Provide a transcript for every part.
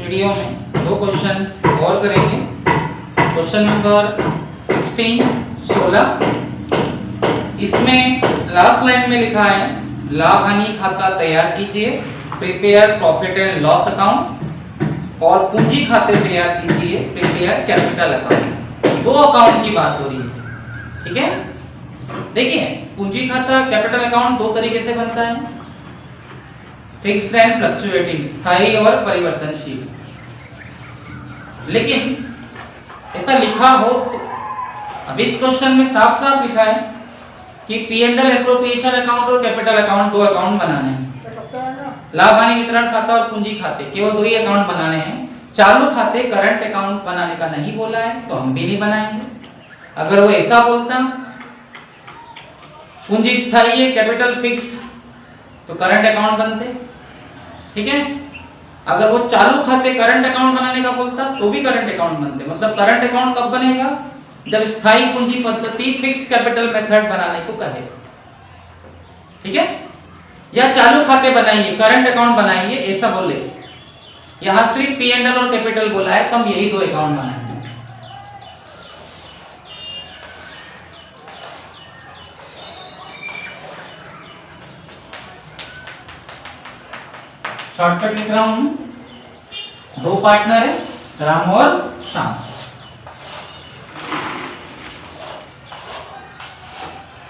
Video में 2 question और करेंगे। क्वेश्चन नंबर 16 इसमें लास्ट लाइन में लिखा है लाभ हानि खाता तैयार कीजिए, prepare profit and loss account, और पूंजी खाते तैयार कीजिए, प्रिपेयर कैपिटल अकाउंट। 2 अकाउंट की बात हो रही है, ठीक है। देखिए पूंजी खाता कैपिटल अकाउंट 2 तरीके से बनता है, फिक्स्ड एंड फ्लक्चुएटिंग, स्थायी और परिवर्तनशील। लेकिन ऐसा लिखा हो तो अब इस क्वेश्चन में साफ साफ लिखा है कि P&L एप्रोप्रिएशन अकाउंट और कैपिटल अकाउंट 2 अकाउंट बनाने हैं। लाभ हानि वितरण खाता और पूंजी खाते केवल 2 ही अकाउंट बनाने हैं। चालू खाते करंट अकाउंट बनाने का नहीं बोला है तो हम भी नहीं बनाएंगे। अगर वो ऐसा बोलता पूंजी स्थायी है कैपिटल फिक्स्ड तो करंट अकाउंट बनते, ठीक है। अगर वो चालू खाते करंट अकाउंट बनाने का बोलता तो भी करंट अकाउंट बनते। मतलब करंट अकाउंट कब बनेगा? जब स्थायी पूंजी पद्धति फिक्स्ड कैपिटल मेथड बनाने को कहे, ठीक है। या चालू खाते बनाइए, करंट अकाउंट बनाइए, ऐसा बोले। यहां सिर्फ P&L और कैपिटल बोला है तो हम यही 2 अकाउंट बनाएंगे। शॉर्टकट लिख रहा हूं, 2 पार्टनर है राम और श्याम,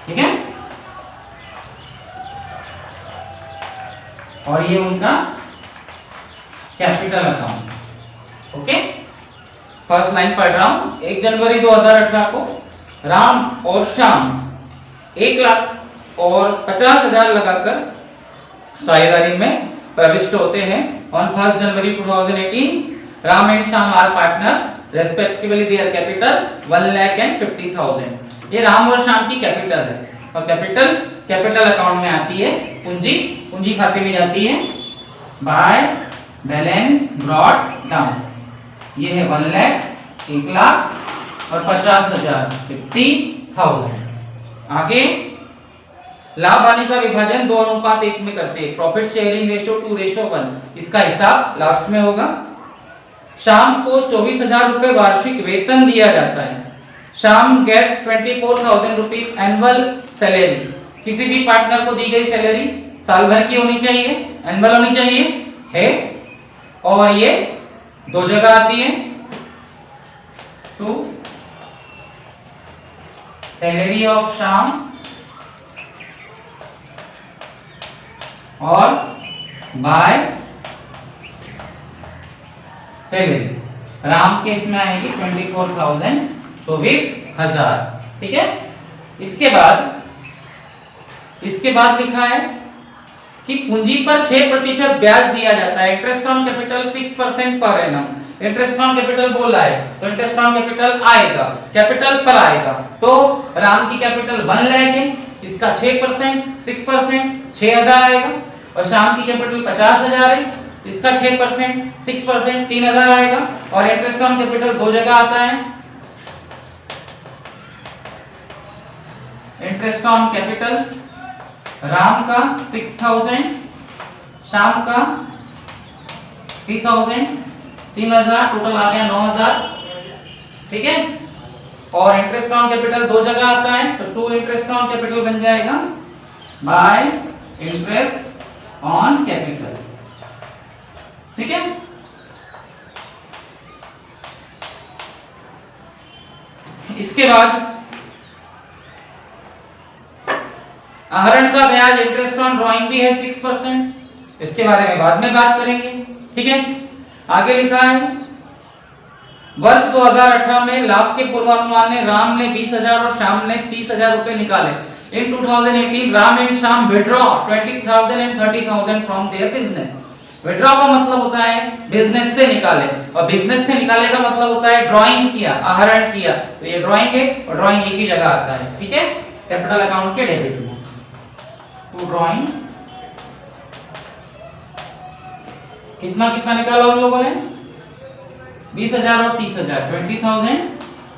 ठीक है। और ये उनका capital account, okay. First line पढ़ रहा हूं। 1 जनवरी 2018 को राम और श्याम 1 लाख और 50,000 लगाकर साझेदारी में प्रविष्ट होते हैं। On 1 January 2018 Ram and Shyam are partner respectively their capital 1,50,000। ये राम और श्याम की कैपिटल है और कैपिटल अकाउंट में आती है पूंजी खाते में जाती है बाय बैलेंस ब्रॉट डाउन। ये है 1 लाख 1 लाख और 50,000 50,000। आगे लाभ हानि का विभाजन 2:1 में करते हैं। Profit sharing ratio 2:1। इसका हिसाब लास्ट में होगा। शाम को 24,000 रुपए वार्षिक वेतन दिया जाता है। शाम गेट्स 24,000 रुपीज एनुअल सैलरी। किसी भी पार्टनर को दी गई सैलरी साल भर की होनी चाहिए, एनुअल होनी चाहिए है, और ये 2 जगह आती है। टू सैलरी ऑफ शाम और बाय सैलरी। राम के इसमें आएगी 24,000 24,000, ठीक है। इसके बाद लिखा है कि पूंजी पर 6% ब्याज दिया जाता है। Interest on capital 6% per annum. Interest on capital बोला है तो इंटरेस्ट ऑन कैपिटल आएगा, कैपिटल पर आएगा। तो राम की कैपिटल 1 लाख है, इसका 6% 6% 6,000 आएगा। और श्याम की कैपिटल 50,000 है, इसका 6% 6% 3,000 आएगा। और इंटरेस्ट ऑन कैपिटल 2 जगह आता है। इंटरेस्ट ऑन कैपिटल राम का 6,000, श्याम का 3,000 3,000, टोटल आ गया 9,000, ठीक है। और इंटरेस्ट ऑन कैपिटल 2 जगह आता है तो 2 इंटरेस्ट ऑन कैपिटल बन जाएगा बाय इंटरेस्ट ऑन कैपिटल, ठीक है। इसके बाद आहरण का ब्याज इंटरेस्ट ऑन ड्राइंग भी है 6%। इसके बारे में बाद में बात करेंगे, ठीक है। आगे लिखा है वर्ष 2018 में लाभ के पूर्वानुमान में राम ने 20,000 और श्याम ने 30,000 रुपए निकाले। In 2018, Ram and Shyam withdraw 20,000 and 30,000 from their business. Withdraw का मतलब होता है बिजनेस से निकाले, और बिजनेस से निकाले का मतलब होता है ड्राइंग किया, आहरण किया। तो ये ड्राइंग है और ड्राइंग एक ही जगह आता है, ठीक है, कैपिटल अकाउंट के डेबिट में। तो ड्राइंग कितना कितना निकाला उन लोगों ने? 20,000 और 30,000, 20,000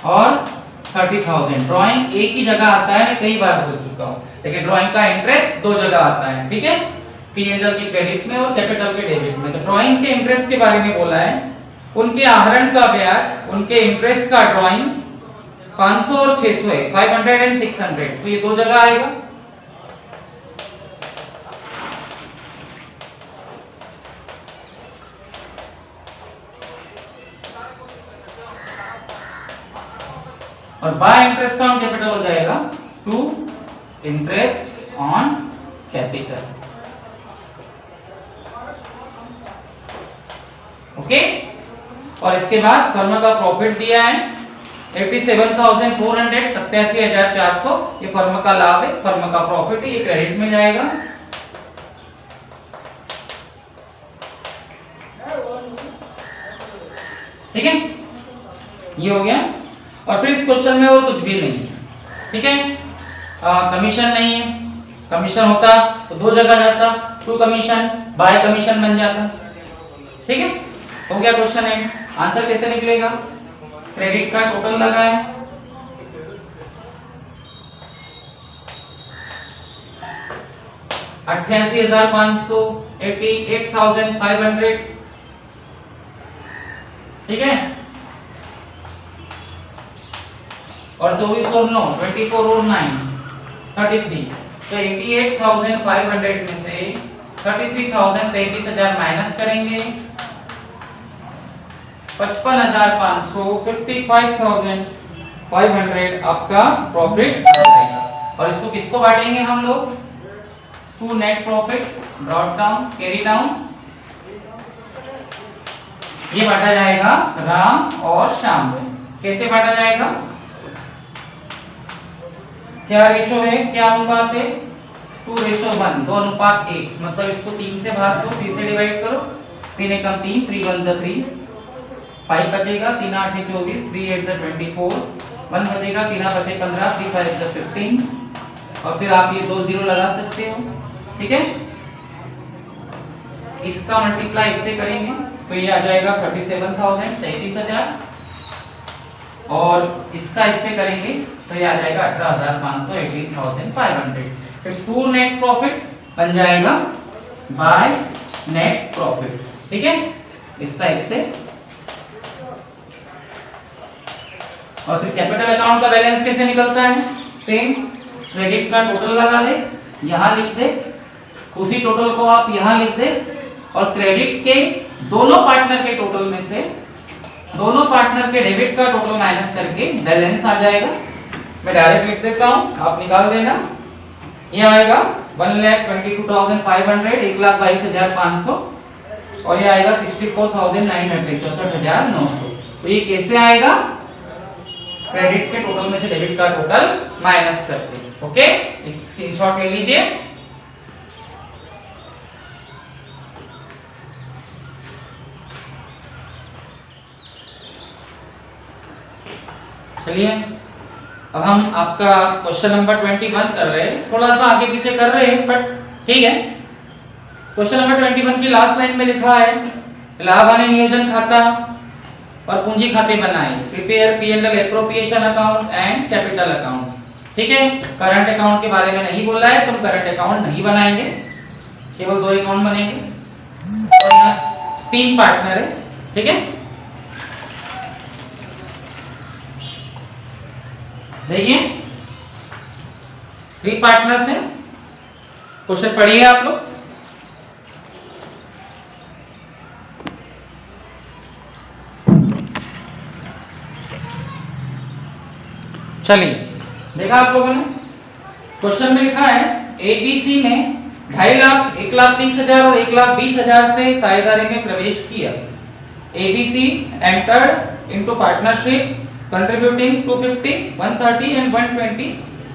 और 30,000। ड्राइंग एक ही जगह आता है, मैं कई बार बोल चुका हूँ, लेकिन ड्राइंग का इंटरेस्ट 2 जगह आता है, ठीक है, P&L के क्रेडिट में और कैपिटल के डेबिट में। तो ड्राइंग के इंटरेस्ट के बारे में बोला है उनके आहरण का ब्याज, उनके इंटरेस्ट का ड्राइंग 500 और 600 है, 500 एंड 600, तो ये दो जगह आएगा। और बाय इंटरेस्ट ऑन कैपिटल हो जाएगा to interest on capital. Okay, और इसके बाद फर्म का प्रॉफिट दिया है 87,400, 87,400, ये फर्म का लाभ है, फर्म का प्रॉफिट है, ये क्रेडिट में जाएगा। ठीक है, ये हो गया। और फिर इस क्वेश्चन में और कुछ भी नहीं है, ठीक है। कमीशन नहीं है, कमीशन होता तो दो जगह जाता, टू कमीशन बाय कमीशन बन जाता। ठीक है, हो गया क्वेश्चन है। आंसर कैसे निकलेगा? क्रेडिट का टोटल लगा है, $88,500, 88,500, ठीक है। और 24 और 9, 24 और 9, 33, तो 88,500 में से 33,000 माइनस करेंगे, 55,500, 55,500 आपका प्रॉफिट आ जाएगा। और इसको किसको बांटेंगे हम लोग? To net profit, brought down, carry down, ये बांटा जाएगा राम और श्याम में। कैसे बांटा जाएगा? क्या रेशो है, क्या अनुपात है? 2:1, 2:1, मतलब इसको 3 से भाग दो, 3 से डिवाइड करो, 3 एकम 3, 3 1 3, 5 बचेगा, 3 8 24, 3 8 24, 1 बचेगा, 3 बचे 15, 3 5 15, और फिर आप ये 2 जीरो लगा सकते हो। ठीक है, इसका मल्टीप्लाई इससे करेंगे तो ये आ जाएगा 37,000, 33,000, और इसका इससे करेंगे तो ये आ जाएगा 18,500, 18,500। फिर टू नेट प्रॉफिट बन जाएगा बाय नेट प्रॉफिट। ठीक है, इस टाइप से। और फिर कैपिटल अकाउंट का बैलेंस कैसे निकलता है? सेम, क्रेडिट का टोटल लगा दे, यहां लिख दे, उसी टोटल को आप यहां लिख दे, और क्रेडिट के दोनों पार्टनर के टोटल में से दोनों पार्टनर के डेबिट का टोटल माइनस करके बैलेंस आ जाएगा। मैं डायरेक्ट लिख देता हूं, आप निकाल देना। ये आएगा 1,22,500, 1,22,500, और ये आएगा 64,900, 64,900। तो ये कैसे आएगा? क्रेडिट के टोटल में से डेबिट का टोटल माइनस करके। ओके, एक स्क्रीनशॉट ले लीजिए। चलिए, अब हम आपका क्वेश्चन नंबर 21 कर रहे हैं, थोड़ा सा आगे पीछे कर रहे हैं, बट ठीक है। क्वेश्चन नंबर 21 की लास्ट लाइन में लिखा है लाभ हानि नियोजन खाता और पूंजी खाते बनाए, prepare P&L appropriation account and capital account. ठीक है, करंट अकाउंट के बारे में नहीं बोला है, तो हम करंट अकाउंट नहीं बनाएंगे, केवल 2 अकाउंट बनेंगे, और यहाँ 3 पार्टनर है। ठीक है, देखिए 3 पार्टनर्स हैं। क्वेश्चन पढ़िए आप लोग। चलिए, देखा आप लोगों ने, क्वेश्चन में लिखा है ABC ने 2.5 लाख, 1,30,000 और 1,20,000 से साझेदारी में प्रवेश किया। ABC entered into partnership contributing 250, 130 and 120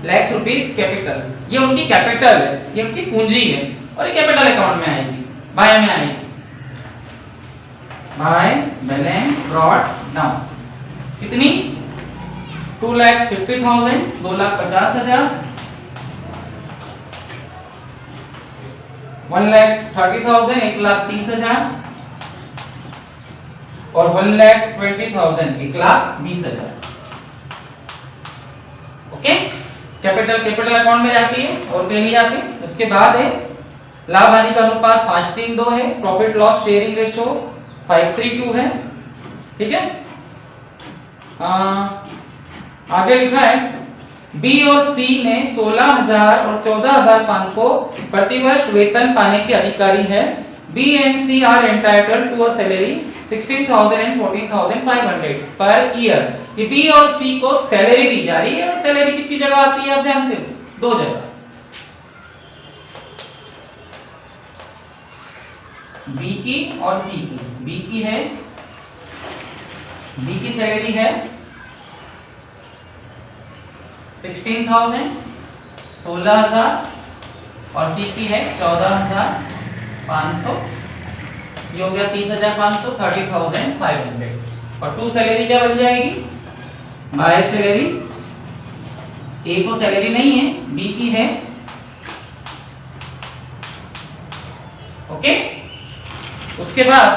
lakh rupees capital. ये उनकी कैपिटल है, ये उनकी पूंजी है, और ये कैपिटल अकाउंट में आएगी, बाय में आएगी, बाय बैलेंस ब्रॉट डाउन। कितनी? 2,50,000, 2,50,000, 1,30,000, 1,30,000, और 1,20,000, 1,20,000। ओके, कैपिटल अकाउंट में जाती है और कहीं जाती है। उसके बाद है लाभ हानि का अनुपात 5:3:2 है, प्रॉफिट लॉस शेयरिंग रेशो 5:3:2 है, ठीक है। आगे लिखा है बी और सी ने 16,000 और 14,500 प्रतिवर्ष वेतन पाने के अधिकारी है। B and C are entitled to a salary 16,000 and 14,500 per year. कि बी और सी को सैलरी दी जा रही है, और सैलरी कितनी जगह आती है आप जानते हो? 2 जगह, बी की और सी की। बी की है, बी की सैलरी है 16,000 16,000 और सी की है 14,500, ये हो गया 30,500, 30,500। और टू सैलरी क्या बन जाएगी? By salary. ए को सैलरी नहीं है, बी की है। ओके। उसके बाद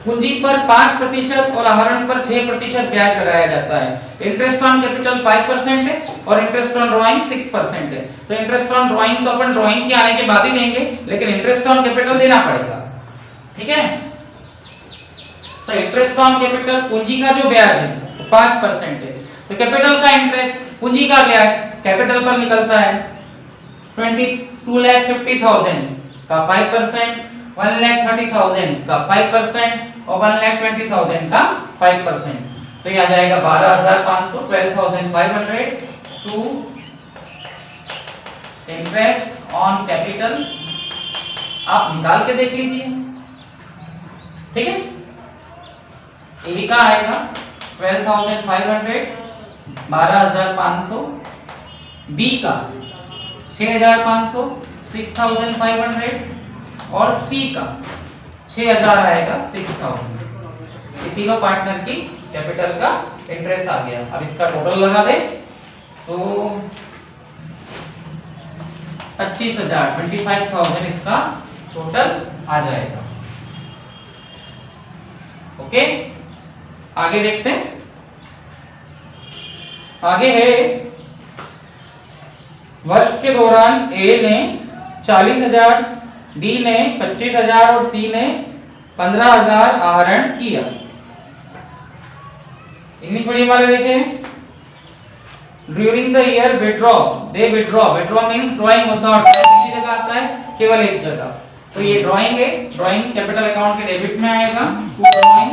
पूंजी पर 5% और आहरण पर 6% ब्याज लगाया जाता है। इंटरेस्ट ऑन कैपिटल 5% है और इंटरेस्ट ऑन ड्राइंग 6% है। तो इंटरेस्ट ऑन ड्राइंग तो अपन ड्राइंग के आने के बाद ही देंगे, लेकिन इंटरेस्ट ऑन कैपिटल देना पड़ेगा, ठीक है। तो इंटरेस्ट ऑन कैपिटल पूंजी का जो ब्याज है 5% है। तो कैपिटल का इंटरेस्ट पूंजी का ब्याज कैपिटल पर निकलता है 2,50,000 का 5%, 1,30,000 का 5% और 1,20,000 का 5%। तो ये आ जाएगा 12,500, 12,500 टू इंटरेस्ट ऑन कैपिटल। आप निकाल के देख लीजिए, ठीक है। ए का आएगा 12,500, 12,500, बी का 6,500, 6,500 और सी का 6,000 आएगा 6,000। ये तीनों पार्टनर की कैपिटल का इंटरेस्ट आ गया। अब इसका टोटल लगा दे तो 25,000, 25,000 इसका टोटल आ जाएगा। ओके, आगे देखते हैं। आगे है वर्ष के दौरान ए ने 40,000, डी ने 25,000 और सी ने 15,000 आहरण किया। इंग्लिश मीडियम वाले देखें, during the year withdraw, they withdraw. Withdraw means drawing होता है, किसी जगह आता है, केवल एक जगह। तो ये ड्राइंग है, ड्राइंग कैपिटल अकाउंट के डेबिट में आएगा। ड्राइंग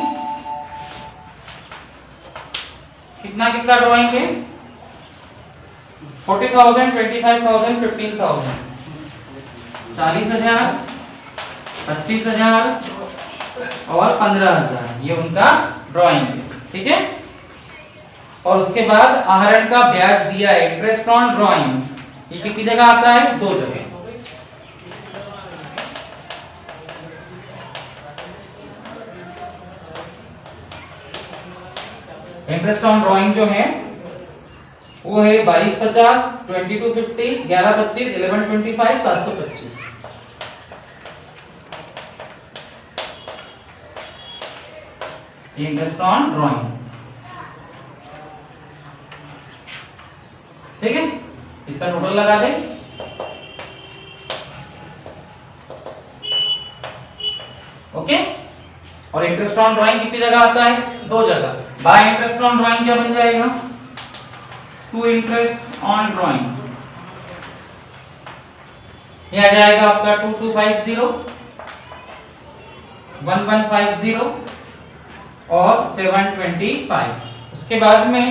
कितना कितना ड्राइंग है? 40,000, 25,000, 15,000, 40,000, 25,000 और 15,000, ये उनका ड्राइंग है, ठीक है। और उसके बाद आहरण का ब्याज दिया है, इंटरेस्ट ऑन ड्राइंग। ये कितनी जगह आता है? 2 जगह। इंटरेस्ट ऑन ड्राइंग जो है वो है 22,50, 22,50, 11,25, 11,25, 725। इंटरेस्ट ऑन ड्राइंग, ठीक है। इसका टोटल लगा दे। ओके। और इंटरेस्ट ऑन ड्राइंग कितनी जगह आता है? 2 जगह। बाय इंटरेस्ट ऑन ड्राइंग क्या बन जाएगा? टू इंटरेस्ट ऑन ड्राइंग, ये आ जाएगा आपका 2250, 1150 और 725। उसके बाद में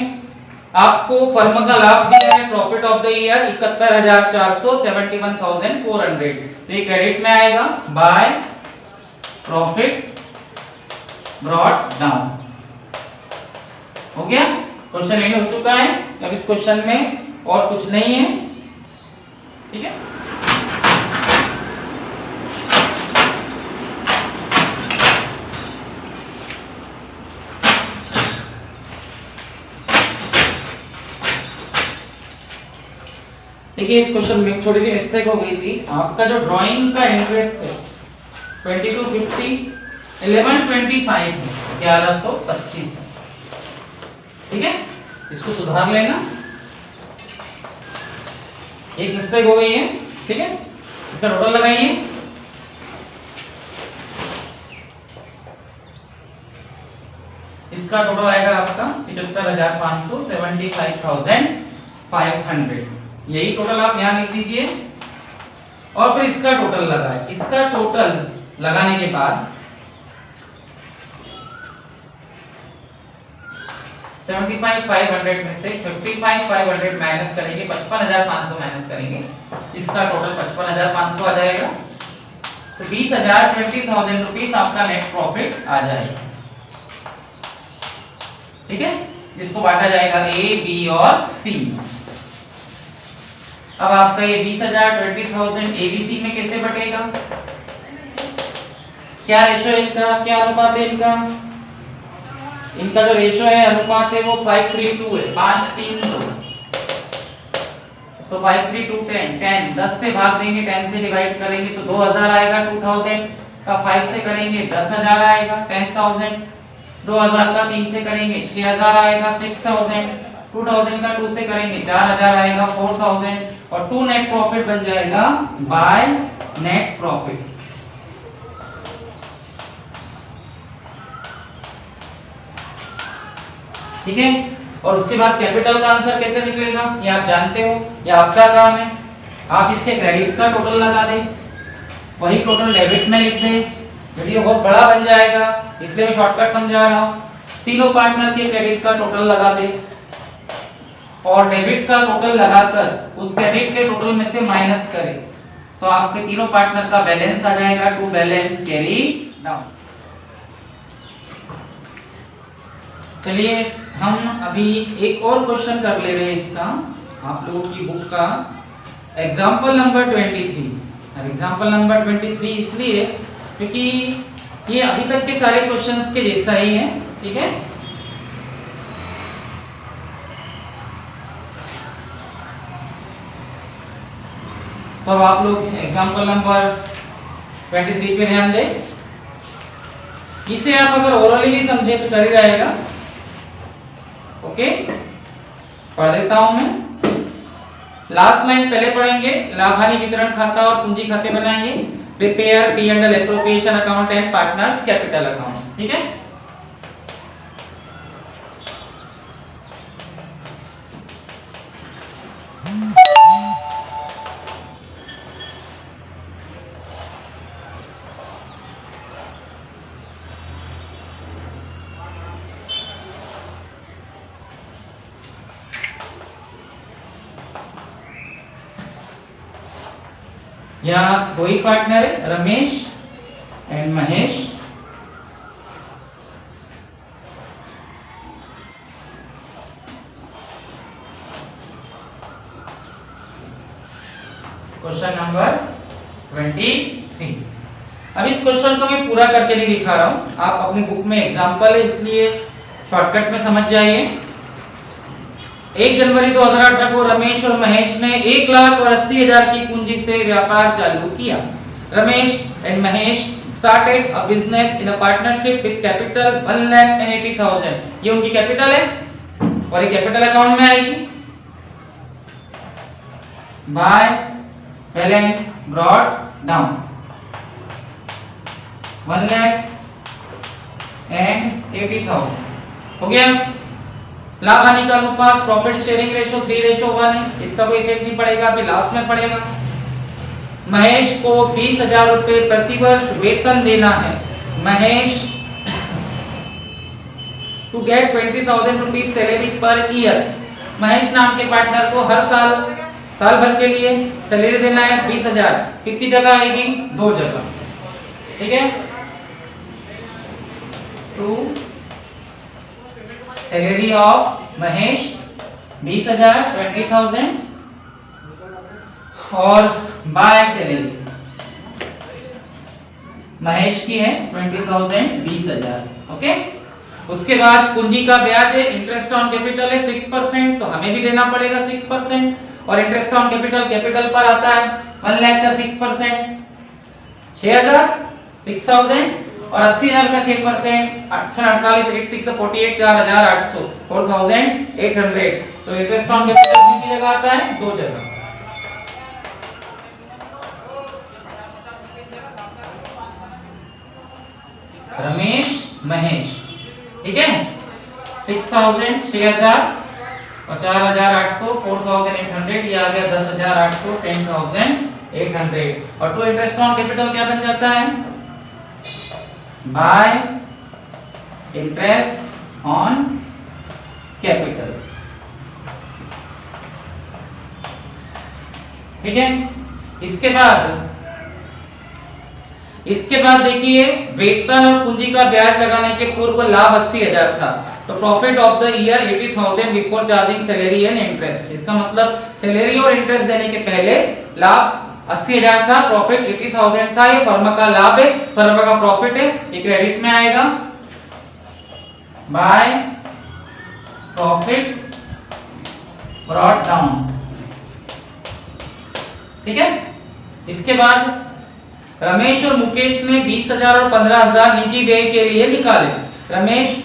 आपको फर्म का लाभ दिया है, प्रॉफिट ऑफ द ईयर 71,400, 71,400। तो ये क्रेडिट में आएगा बाय प्रॉफिट ब्रॉट डाउन। हो गया, क्वेश्चन एंड हो चुका है। अब इस क्वेश्चन में और कुछ नहीं है, ठीक है। देखिए इस क्वेश्चन में थोड़ी सी मिस्टेक हो गई थी। आपका जो ड्राइंग का इंटरेस्ट है 2250, 1125 है, 1125 है, ठीक है। इसको सुधार लेना, एक मिस्टेक हो गई है, ठीक है। इसका टोटल लगाइए। इसका टोटल आएगा आपका 75,500, 75,500, यही टोटल आप यहाँ लिख दीजिए। और फिर इसका टोटल लगाए, इसका टोटल लगाने के बाद 75,500 में से 55,500 माइनस करेंगे, 55,500 माइनस करेंगे, इसका टोटल 55,500 आ जाएगा। तो 20,000 रुपीज आपका नेट प्रॉफिट आ जाएगा। ठीक है, जिसको बांटा जाएगा ए, बी और सी। अब आपका ये 20,000 एबीसी में कैसे बटेगा, क्या रेशो है इनका, क्या अनुपात है इनका? इनका जो रेशो है, अनुपात है, वो 5:3:2 है, 5:3:2। तो 5:3:2 10 10 से भाग देंगे, 10 से डिवाइड करेंगे तो 2000 आएगा। 2000 का 5 से करेंगे 10,000 आएगा, 10,000। 2000 का 3 से करेंगे 6,000 आएगा, 6,000। 2000 का 2 से करेंगे 4,000 आएगा, 4,000। और 2 नेट प्रॉफिट बन जाएगा बाय नेट प्रॉफिट। ठीक है, और उसके बाद कैपिटल का आंसर कैसे निकलेगा ये आप जानते हो, ये आपका काम है। आप इसके क्रेडिट का टोटल लगा दें, वही टोटल डेबिट में लिख दें, वीडियो बहुत बड़ा बन जाएगा इसलिए मैं शॉर्टकट समझा रहा हूँ। तीनों पार्टनर के क्रेडिट का टोटल लगा दें और डेबिट का टोटल लगाकर उस क्रेडिट के टोटल में से माइनस करें तो आपके तीनों पार्टनर का बैलेंस आ जाएगा, टू बैलेंस कैरी डाउन। चलिए हम अभी एक और क्वेश्चन कर ले रहे हैं इसका, आप लोगों की बुक का एग्जाम्पल नंबर 23। अब एग्जाम्पल नंबर 23 इसलिए क्योंकि ये अभी तक के सारे क्वेश्चंस के जैसा ही है। ठीक है, तो अब आप लोग एग्जाम्पल नंबर 23 पे ध्यान दें। इसे आप अगर ओरली भी समझे तो चल जाएगा। ओके, पढ़ देता हूं मैं। लास्ट लाइन पहले पढ़ेंगे, लाभ हानि वितरण खाता और पूंजी खाते बनाइए। Prepare P&L appropriation account and partners capital account. ठीक है, यहाँ दो ही पार्टनर है, Ramesh and Mahesh. Question number 23। अब इस क्वेश्चन को मैं पूरा करके नहीं दिखा रहा हूं, आप अपनी बुक में एग्जाम्पल है इसलिए शॉर्टकट में समझ जाइए। 1 जनवरी 2018 को रमेश और महेश ने 1,80,000 की पूंजी से व्यापार चालू किया। Ramesh and Mahesh started a business in a partnership with capital 1,80,000। ये उनकी कैपिटल है और ये कैपिटल अकाउंट में आएगी। बाय बैलेंस ब्रॉट डाउन 1,80,000 हो गया। लाभ हानि का अनुपात प्रॉफिट शेयरिंग रेशो 3:1 है, इसका कोई इफेक्ट नहीं पड़ेगा, अभी लास्ट में पड़ेगा। महेश को 20,000 रुपए प्रतिवर्ष वेतन देना है। Mahesh to get 20,000 rupees salary per year. Mahesh नाम के पार्टनर को हर साल भर के लिए सैलरी देना है 20,000। कितनी जगह आएगी? 2 जगह। ठीक है, टू सैलरी ऑफ महेश 20,000 20,000 और बाय सैलरी महेश की है 20,000 20,000। ओके, उसके बाद पूंजी का ब्याज है, इंटरेस्ट ऑन कैपिटल है 6%, तो हमें भी देना पड़ेगा 6%। और इंटरेस्ट ऑन कैपिटल पर आता है 1 लाख का 6%, 6,000 6,000 और 80,000 का 6%, 48 6 तो 48 4,800 4,800। तो इंटरेस्ट ऑन कैपिटल कितनी जगह आता है? 2 जगह। रमेश महेश। ठीक है, 6000 6000 और 4800 4800, ये आ गया 10800 10800। और टू इंटरेस्ट ऑन कैपिटल क्या बन जाता है? Bye interest on capital. ठीक है। इसके बाद देखिए, वेतन और पूंजी का ब्याज लगाने के पूर्व लाभ 80,000 था, तो profit of the year 80,000 before charging salary and interest. इसका मतलब सैलरी और इंटरेस्ट देने के पहले लाभ 80,000 था, प्रॉफिट 80,000 था। ये फर्म का लाभ है, फर्म का प्रॉफिट है, ये क्रेडिट में आएगा बाय प्रॉफिट ब्रॉट डाउन। ठीक है। इसके बाद रमेश और मुकेश ने 20,000 और 15,000 निजी व्यय के लिए निकाले। Ramesh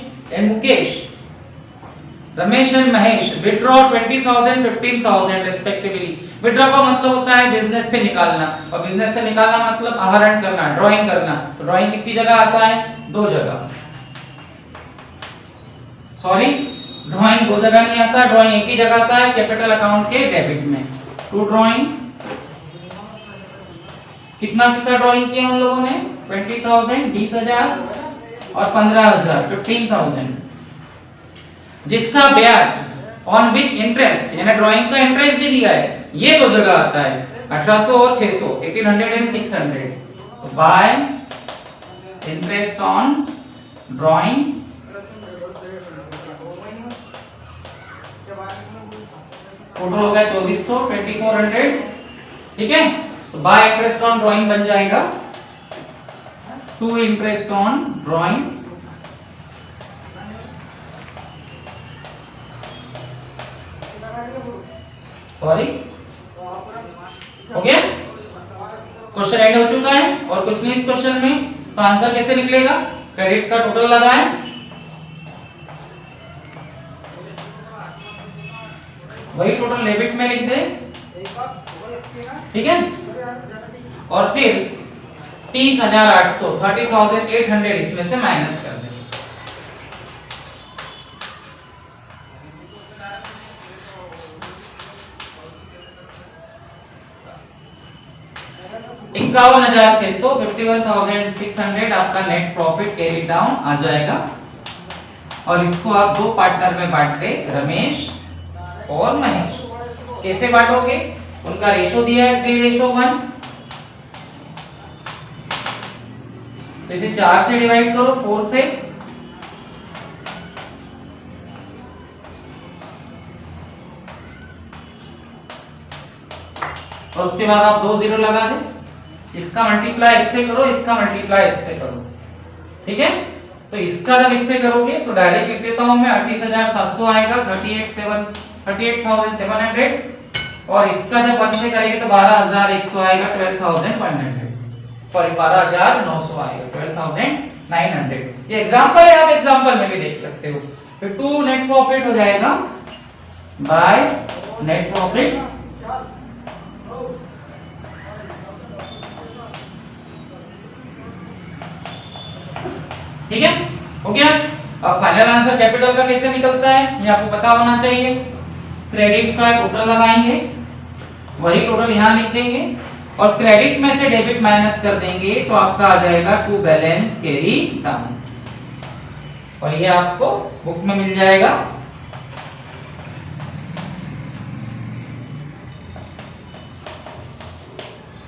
and Mahesh withdraw 20,000 15,000 respectively. Withdraw का मतलब होता है बिजनेस से निकालना, और बिजनेस से निकालना मतलब आहरण करना, ड्राइंग करना। तो ड्राइंग कितनी जगह आता है? 2 जगह। सॉरी, ड्राइंग 2 जगह नहीं आता, ड्राइंग एक ही जगह आता है, कैपिटल अकाउंट के डेबिट में। टू ड्राइंग कितना ड्राइंग किया उन लोगों ने? 20,000 20,000 और 15,000 15,000। जिसका ब्याज ऑन विच इंटरेस्ट, यानी ड्राइंग का इंटरेस्ट भी दिया है, ये 2 जगह आता है, 1800 और 600 1800 एंड 600। तो bye interest on drawing total हो गया 2400 2400। ठीक है। तो बाय इंटरेस्ट ऑन ड्राइंग बन जाएगा to interest on drawing sorry, हो गया। क्वेश्चन एंड हो चुका है और कुछ नहीं इस क्वेश्चन में। तो आंसर कैसे निकलेगा? क्रेडिट का टोटल लगाएं, वही टोटल डेबिट में लिख दे। ठीक है। और फिर 30,800 30,800 इसमें से माइनस कर दें। $51,600 51,600 आपका नेट प्रॉफिट कैरी डाउन आ जाएगा। और इसको आप 2 पार्टनर में बांट दे, रमेश और महेश। कैसे बांटोगे? उनका रेशो दिया है 3:1। तो इसे 4 से डिवाइड करो, 4 से। और उसके बाद आप 2 0 लगा दे। इसका मल्टीप्लाई इससे करो, इसका मल्टीप्लाई इससे करो। ठीक है। तो इसका जब इससे करोगे तो डायरेक्ट लिख देता हूं मैं, 38,700 आएगा, 38,700। और इसका जब 1 से करेंगे तो 12,100 आएगा, 12,100। सॉरी 12,900 आएगा, 12,900। ये एग्जांपल है, आप एग्जांपल में भी देख सकते हो। फिर टू नेट प्रॉफिट हो जाएगा बाय नेट प्रॉफिट ठीक है। हो गया। अब फाइनल आंसर कैपिटल का कैसे निकलता है ये आपको पता होना चाहिए। क्रेडिट का टोटल लगाएंगे, वही टोटल यहाँ लिख देंगे, और क्रेडिट में से डेबिट माइनस कर देंगे तो आपका आ जाएगा टू बैलेंस कैरी डाउन। और ये आपको बुक में मिल जाएगा।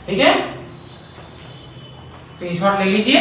ठीक है, स्क्रीनशॉट ले लीजिए।